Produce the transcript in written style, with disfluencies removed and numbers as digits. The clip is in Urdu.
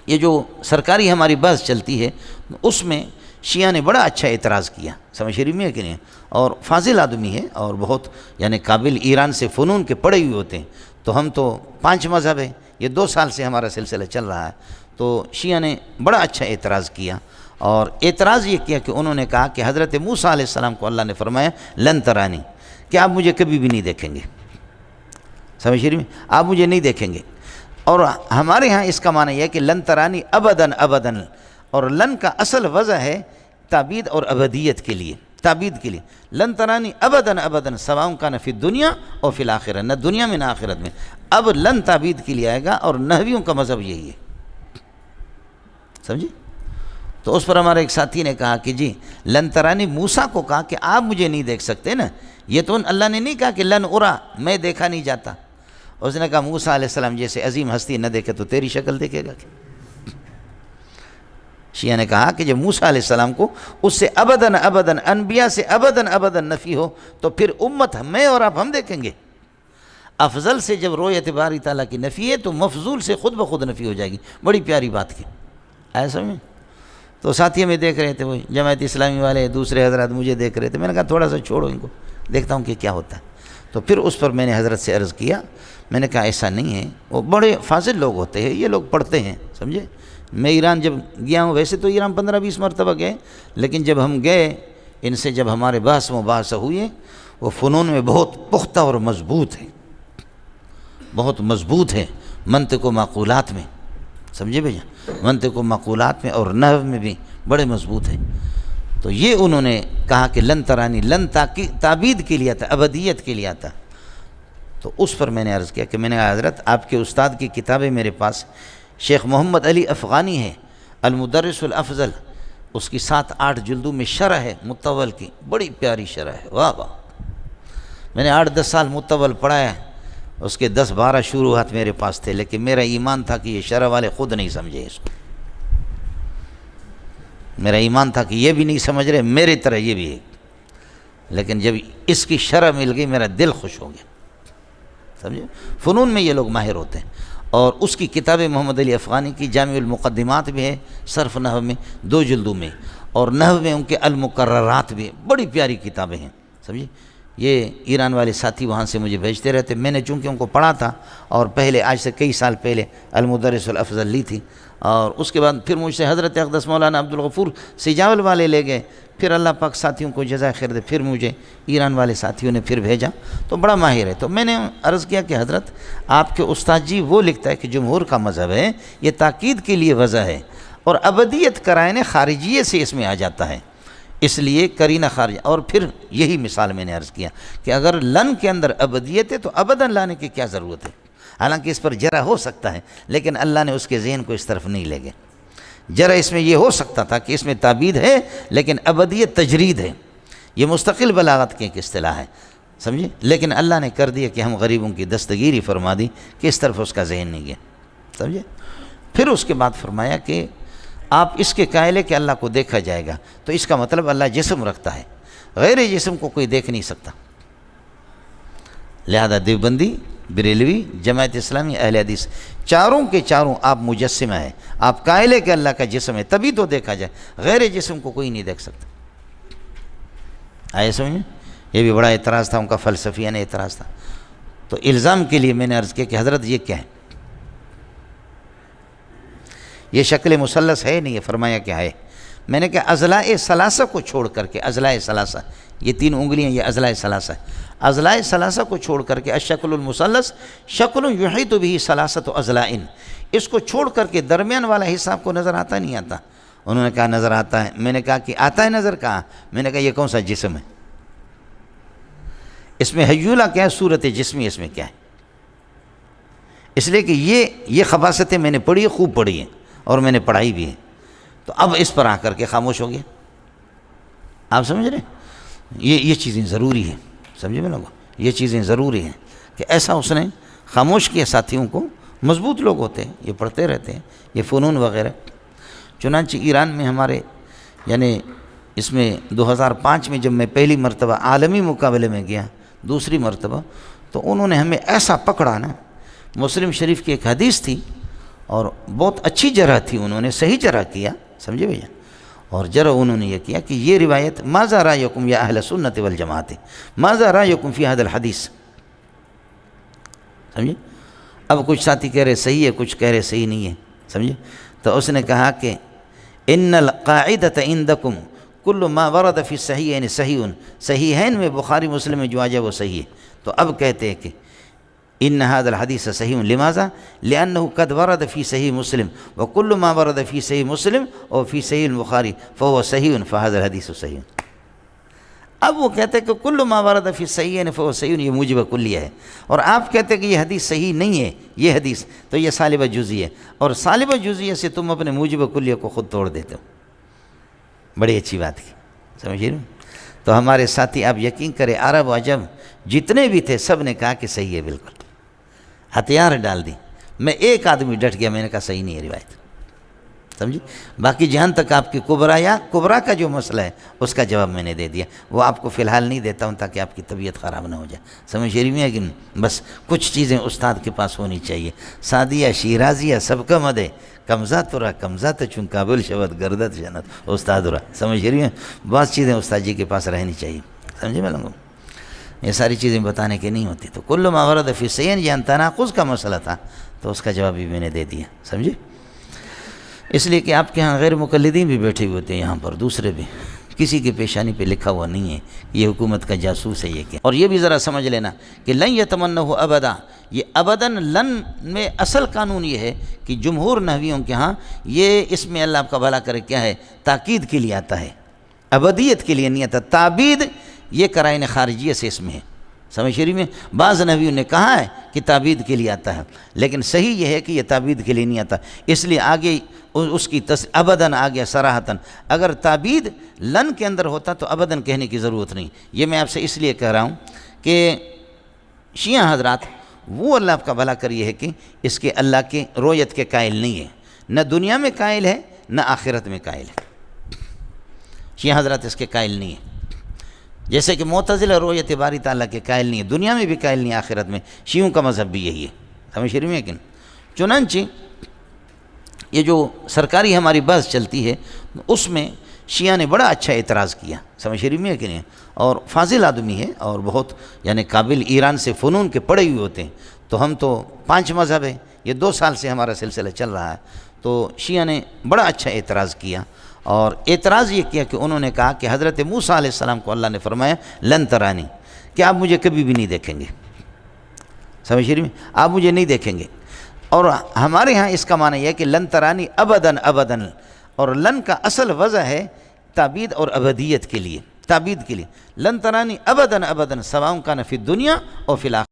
یہ جو سرکاری ہماری بحث چلتی ہے اس میں شیعہ نے بڑا اچھا اعتراض کیا، سمجھ شریف میں ہے کہ نہیں، اور فاضل آدمی ہے اور بہت یعنی قابل، ایران سے فنون کے پڑھے ہوئے ہوتے ہیں، تو ہم تو 5 مذہب ہیں، یہ 2 سال سے ہمارا سلسلہ چل رہا ہے، تو شیعہ نے بڑا اچھا اعتراض کیا، اور اعتراض یہ کیا کہ انہوں نے کہا کہ حضرت موسیٰ علیہ السلام کو اللہ نے فرمایا لن ترانی، کہ آپ مجھے کبھی بھی نہیں دیکھیں گے، سمجھ شریف میں آپ مجھے نہیں دیکھیں گے، اور ہمارے ہاں اس کا معنی یہ ہے کہ لن ترانی ابداً ابداً، اور لن کا اصل وضع ہے تعبید اور ابدیت کے لیے، تعبید کے لیے، لن ترانی ابداً ابداً سواء کان فی الدنیا اور فی الآخرہ، نہ دنیا میں نہ آخرت میں، اب لن تعبید کے لیے آئے گا، اور نحویوں کا مذہب یہی ہے، سمجھے؟ تو اس پر ہمارے ایک ساتھی نے کہا کہ جی لن ترانی موسیٰ کو کہا کہ آپ مجھے نہیں دیکھ سکتے نا، یہ تو اللہ نے نہیں کہا کہ لن ارا، میں دیکھا نہیں جاتا، اس نے کہا موسیٰ علیہ السلام جیسے عظیم ہستی نہ دیکھے تو تیری شکل دیکھے گا کیا؟ شیعہ نے کہا کہ جب موسیٰ علیہ السلام کو اس سے ابداً ابداً، انبیاء سے ابداً ابداً نفی ہو تو پھر امت میں اور آپ ہم دیکھیں گے، افضل سے جب رؤیت باری تعالیٰ کی نفی ہے تو مفضول سے خود بخود نفی ہو جائے گی، بڑی پیاری بات کی، ایسا میں تو ساتھی میں دیکھ رہے تھے، وہ جماعت اسلامی والے دوسرے حضرات مجھے دیکھ رہے تھے، میں نے کہا تھوڑا سا چھوڑو ان کو، دیکھتا ہوں کہ کیا ہوتا ہے، تو پھر اس پر میں نے حضرت سے عرض کیا، میں نے کہا ایسا نہیں ہے، وہ بڑے فاضل لوگ ہوتے ہیں، یہ لوگ پڑھتے ہیں، سمجھے؟ میں ایران جب گیا ہوں، ویسے تو ایران 15-20 مرتبہ گئے، لیکن جب ہم گئے ان سے، جب ہمارے بحث مباحثہ ہوئے، وہ فنون میں بہت پختہ اور مضبوط ہے، بہت مضبوط ہے، منطق و معقولات میں، سمجھے بھیا، منطق و معقولات میں اور نحو میں بھی بڑے مضبوط ہیں، تو یہ انہوں نے کہا کہ لن ترانی، لن تعبید کے لیے آتا، ابدیت کے لیے آتا، تو اس پر میں نے عرض کیا کہ میں نے کہا حضرت آپ کے استاد کی کتابیں میرے پاس، شیخ محمد علی افغانی ہے المدرس الافضل، اس کی 7-8 جلدوں میں شرح ہے مطول کی، بڑی پیاری شرح ہے، واہ واہ، میں نے 8-10 سال مطول پڑھا ہے، اس کے 10-12 شروحات میرے پاس تھے، لیکن میرا ایمان تھا کہ یہ شرح والے خود نہیں سمجھے اس کو، میرا ایمان تھا کہ یہ بھی نہیں سمجھ رہے میری طرح یہ بھی ہے، لیکن جب اس کی شرح مل گئی میرا دل خوش ہو گیا، سمجھے؟ فنون میں یہ لوگ ماہر ہوتے ہیں، اور اس کی کتاب محمد علی افغانی کی جامع المقدمات بھی ہے صرف نحو میں 2 جلدوں میں، اور نحو میں ان کے المقررات بھی، بڑی پیاری کتابیں ہیں، سمجھے؟ یہ ایران والے ساتھی وہاں سے مجھے بھیجتے رہتے، میں نے چونکہ ان کو پڑھا تھا، اور پہلے آج سے کئی سال پہلے المدرس الافضل لی تھی، اور اس کے بعد پھر مجھ سے حضرت اقدس مولانا عبدالغفور سجاول والے لے گئے، پھر اللہ پاک ساتھیوں کو جزائے خیر دے، پھر مجھے ایران والے ساتھیوں نے پھر بھیجا، تو بڑا ماہر ہے، تو میں نے عرض کیا کہ حضرت آپ کے استاد جی وہ لکھتا ہے کہ جمہور کا مذہب ہے، یہ تاکید کے لیے وضع ہے، اور ابدیت کرائن خارجیے سے اس میں آ جاتا ہے، اس لیے کرینہ خارج، اور پھر یہی مثال میں نے عرض کیا کہ اگر لن کے اندر ابدیت ہے تو ابداً لانے کی کیا ضرورت ہے، حالانکہ اس پر جرا ہو سکتا ہے، لیکن اللہ نے اس کے ذہن کو اس طرف نہیں لے گئے، جرا اس میں یہ ہو سکتا تھا کہ اس میں تعبید ہے لیکن ابدیت تجرید ہے، یہ مستقل بلاغت کی ایک اصطلاح ہے، سمجھے؟ لیکن اللہ نے کر دیا کہ ہم غریبوں کی دستگیری فرما دی کہ اس طرف اس کا ذہن نہیں گیا، سمجھے؟ پھر اس کے بعد فرمایا کہ آپ اس کے قائل ہے کہ اللہ کو دیکھا جائے گا، تو اس کا مطلب اللہ جسم رکھتا ہے، غیر جسم کو کوئی دیکھ نہیں سکتا، لہذا دیوبندی، بریلوی، جماعت اسلامی، اہل حدیث، چاروں کے چاروں آپ مجسمہ ہیں، آپ قائل ہے کہ اللہ کا جسم ہے تبھی تو دیکھا جائے، غیر جسم کو کوئی نہیں دیکھ سکتا، آئے سمجھ میں؟ یہ بھی بڑا اعتراض تھا ان کا، فلسفیانہ اعتراض تھا، تو الزام کے لیے میں نے عرض کیا کہ حضرت یہ کیا ہے، یہ شکل مثلث ہے نہیں، یہ فرمایا کیا ہے، میں نے کہا اضلاع ثلاثہ کو چھوڑ کر کے، اضلاع ثلاثہ یہ 3 انگلیاں، یہ اضلاع ثلاثہ ہے، اضلاع ثلاثہ کو چھوڑ کر کے الشکل المثلث شکل یحیط بہ ثلاثۃ اضلاع، اس کو چھوڑ کر کے درمیان والا حصہ آپ کو نظر آتا نہیں آتا؟ انہوں نے کہا نظر آتا ہے، میں نے کہا کہ آتا ہے نظر، کہا، میں نے کہا یہ کون سا جسم ہے، اس میں حیولہ کیا ہے، صورت جسمی اس میں کیا ہے، اس لیے کہ یہ خباثتیں میں نے پڑھی ہے، خوب پڑھی ہیں اور میں نے پڑھائی بھی ہے، تو اب اس پر آ کر کے خاموش ہو گیا، آپ سمجھ رہے ہیں؟ یہ چیزیں ضروری ہیں، سمجھے میں لوگوں، یہ چیزیں ضروری ہیں کہ ایسا اس نے خاموش کیا ساتھیوں کو، مضبوط لوگ ہوتے ہیں، یہ پڑھتے رہتے ہیں، یہ فنون وغیرہ، چنانچہ ایران میں ہمارے یعنی اس میں 2005 میں جب میں پہلی مرتبہ عالمی مقابلے میں گیا، دوسری مرتبہ، تو انہوں نے ہمیں ایسا پکڑا نا، مسلم شریف کی ایک حدیث تھی، اور بہت اچھی جرح تھی، انہوں نے صحیح جرح کیا، سمجھے بھیا. اور جرح انہوں نے یہ کیا کہ یہ روایت ماذا رأیکم یا اہل سنت والجماعت، ماذا رأیکم فی هذا الحدیث، سمجھے. اب کچھ ساتھی کہہ رہے صحیح ہے، کچھ کہہ رہے صحیح نہیں ہے، سمجھے. تو اس نے کہا کہ ان القاعدۃ عندکم کل ما ورد فی الصحیحین صحیح، صحیحین میں بخاری مسلم میں جو آ جائے وہ صحیح ہے. تو اب کہتے ہیں کہ ان هذا الحدیث صحیح، لماذا؟ لانه قد ورد فی صحیح مسلم وکل ما ورد فی صحیح مسلم اور فی صحیح البخاری فهو صحیح فهذا الحدیث صحیح. اب وہ کہتے ہیں کہ کل ما ورد فی صحیحین فهو صحیح، یہ موجب کلیہ ہے، اور آپ کہتے ہیں کہ یہ حدیث صحیح نہیں ہے، یہ حدیث تو یہ سالبہ جزئی ہے، اور سالبہ جزئی سے تم اپنے موجب کلیہ کو خود توڑ دیتے ہو. بڑی اچھی بات کی، سمجھے نا. تو ہمارے ساتھی آپ یقین کریں عرب و عجم جتنے بھی تھے سب نے کہا کہ صحیح ہے، بالکل ہتھیار ڈال دی. میں ایک آدمی ڈٹ گیا، میں نے کہا صحیح نہیں ہے روایت، سمجھے. باقی جہاں تک آپ کی کبرا کا جو مسئلہ ہے اس کا جواب میں نے دے دیا، وہ آپ کو فی الحال نہیں دیتا ہوں تاکہ آپ کی طبیعت خراب نہ ہو جائے، سمجھ رہی میں. لیکن بس کچھ چیزیں استاد کے پاس ہونی چاہیے. سعدیہ شیرازیہ سب کا مدے کمزہ ترا کمزہ چون کابل شود گردت جنت استاد رہا، سمجھ رہی ہیں. بعض چیزیں استاد جی کے پاس رہنی چاہیے، سمجھے میں لوگوں. یہ ساری چیزیں بتانے کی نہیں ہوتی. تو کل ما ورد فی صحیحین یہ تناقض کا مسئلہ تھا، تو اس کا جواب بھی میں نے دے دیا، سمجھے. اس لیے کہ آپ کے ہاں غیر مقلدین بھی بیٹھے ہوئے ہوتے ہیں یہاں پر، دوسرے بھی، کسی کی پیشانی پہ لکھا ہوا نہیں ہے یہ حکومت کا جاسوس ہے یہ کیا. اور یہ بھی ذرا سمجھ لینا کہ لن یتمنہ ابدا، یہ ابداً لن میں اصل قانون یہ ہے کہ جمہور نحویوں کے ہاں یہ اس میں اللہ آپ کا بھلا کرے کیا ہے، تاکید کے لیے آتا ہے، ابدیت کے لیے نہیں آتا. تعبید یہ قرائن خارجیہ سے اس میں ہے، سمجھ شریف میں. بعض نحویوں نے کہا ہے کہ تعبید کے لیے آتا ہے، لیکن صحیح یہ ہے کہ یہ تعبید کے لیے نہیں آتا. اس لیے آگے اس کی ابداً آ گیا صراحتاً. اگر تعبید لن کے اندر ہوتا تو ابداً کہنے کی ضرورت نہیں. یہ میں آپ سے اس لیے کہہ رہا ہوں کہ شیعہ حضرات وہ اللہ آپ کا بھلا کریے ہے کہ اس کے اللہ کے رؤیت کے قائل نہیں ہے، نہ دنیا میں قائل ہے نہ آخرت میں قائل ہے. شیعہ حضرات اس کے قائل نہیں ہے. جیسے کہ معتزلہ رؤیت باری تعالیٰ کے قائل نہیں ہے، دنیا میں بھی قائل نہیں، آخرت میں. شیعوں کا مذہب بھی یہی ہے، سمجھ رہی میں. لیکن چنانچہ یہ جو سرکاری ہماری بحث چلتی ہے اس میں شیعہ نے بڑا اچھا اعتراض کیا، سمجھ رہی میں کہ نہیں. اور فاضل آدمی ہے اور بہت یعنی قابل، ایران سے فنون کے پڑھے ہوئے ہوتے ہیں. تو ہم تو 5 مذہب ہیں، یہ 2 سال سے ہمارا سلسلہ چل رہا ہے. تو شیعہ نے بڑا اچھا اعتراض کیا، اور اعتراض یہ کیا کہ انہوں نے کہا کہ حضرت موسیٰ علیہ السلام کو اللہ نے فرمایا لن ترانی، کہ آپ مجھے کبھی بھی نہیں دیکھیں گے، سمجھ رہی میں، آپ مجھے نہیں دیکھیں گے. اور ہمارے ہاں اس کا معنی یہ ہے کہ لن ترانی ابداً ابداً، اور لن کا اصل وضع ہے تعبید اور ابدیت کے لیے، تعبید کے لیے. لن ترانی ابداً ابداً سواء کان فی الدنیا اور فی الآخرہ.